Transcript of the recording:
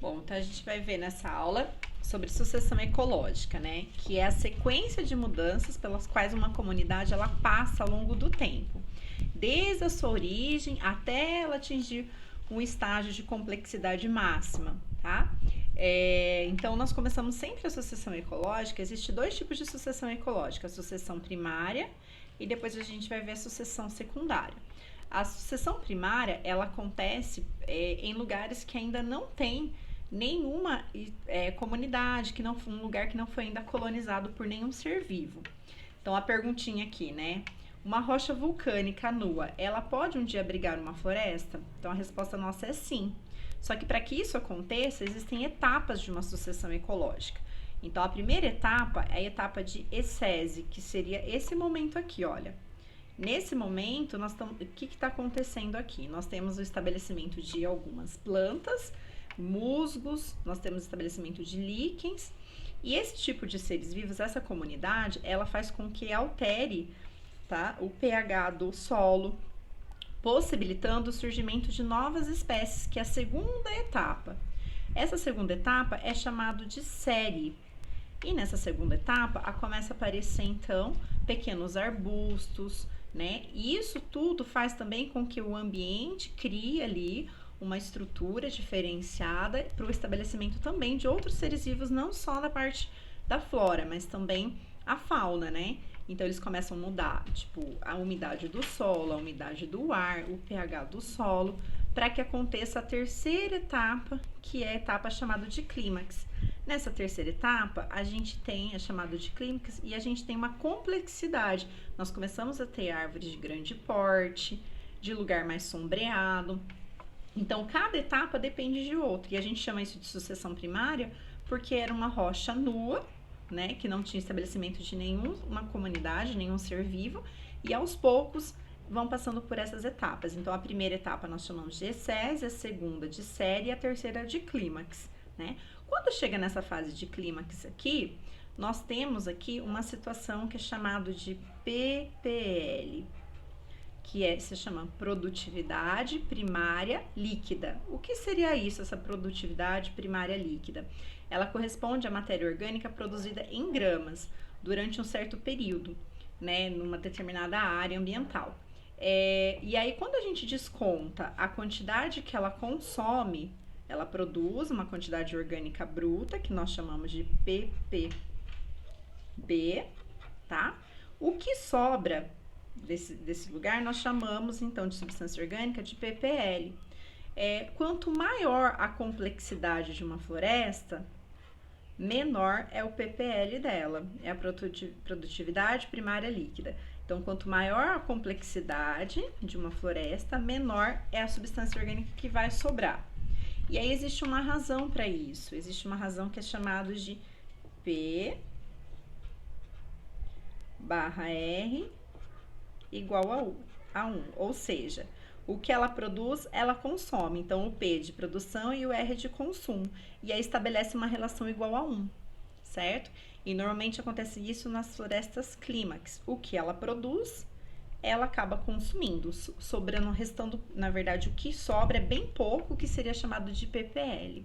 Bom, então a gente vai ver nessa aula sobre sucessão ecológica, né? Que é a sequência de mudanças pelas quais uma comunidade ela passa ao longo do tempo, desde a sua origem até ela atingir um estágio de complexidade máxima, tá? Então, nós começamos sempre a sucessão ecológica. Existem dois tipos de sucessão ecológica: a sucessão primária e depois a gente vai ver a sucessão secundária. A sucessão primária ela acontece em lugares que ainda não tem nenhuma comunidade, que não um lugar que não foi ainda colonizado por nenhum ser vivo. Então a perguntinha aqui, né? Uma rocha vulcânica nua, ela pode um dia abrigar uma floresta? Então a resposta nossa é sim. Só que para que isso aconteça, existem etapas de uma sucessão ecológica. Então a primeira etapa é a etapa de ecese, que seria esse momento aqui, olha. Nesse momento, o que está acontecendo aqui? Nós temos o estabelecimento de algumas plantas, musgos, nós temos estabelecimento de líquens, e esse tipo de seres vivos, essa comunidade, ela faz com que altere, tá, o pH do solo, possibilitando o surgimento de novas espécies, que é a segunda etapa. Essa segunda etapa é chamada de série. E nessa segunda etapa, começa a aparecer, então, pequenos arbustos, né? E isso tudo faz também com que o ambiente crie ali uma estrutura diferenciada para o estabelecimento também de outros seres vivos, não só da parte da flora, mas também a fauna, né? Então eles começam a mudar, tipo, a umidade do solo, a umidade do ar, o pH do solo, para que aconteça a terceira etapa, que é a etapa chamada de clímax. Nessa terceira etapa, a gente tem a chamada de clímax e a gente tem uma complexidade. Nós começamos a ter árvores de grande porte, de lugar mais sombreado. Então, cada etapa depende de outra. E a gente chama isso de sucessão primária porque era uma rocha nua, né, que não tinha estabelecimento de nenhuma comunidade, nenhum ser vivo, e aos poucos vão passando por essas etapas. Então, a primeira etapa nós chamamos de ecese, a segunda de série e a terceira de clímax, né? Quando chega nessa fase de clímax aqui, nós temos aqui uma situação que é chamada de PPL, que se chama produtividade primária líquida. O que seria isso, essa produtividade primária líquida? Ela corresponde à matéria orgânica produzida em gramas durante um certo período, né, numa determinada área ambiental. E aí, quando a gente desconta a quantidade que ela consome, ela produz uma quantidade orgânica bruta, que nós chamamos de ppb, tá? O que sobra desse lugar, nós chamamos, então, de substância orgânica de ppl. Quanto maior a complexidade de uma floresta, menor é o ppl dela, é a produtividade primária líquida. Então, quanto maior a complexidade de uma floresta, menor é a substância orgânica que vai sobrar. E aí existe uma razão para isso, existe uma razão que é chamada de P barra R igual a 1, ou seja, o que ela produz, ela consome. Então, o P de produção e o R de consumo. E aí estabelece uma relação igual a 1, certo? E normalmente acontece isso nas florestas clímax. O que ela produz, ela acaba consumindo, sobrando, restando, na verdade, o que sobra é bem pouco, que seria chamado de PPL.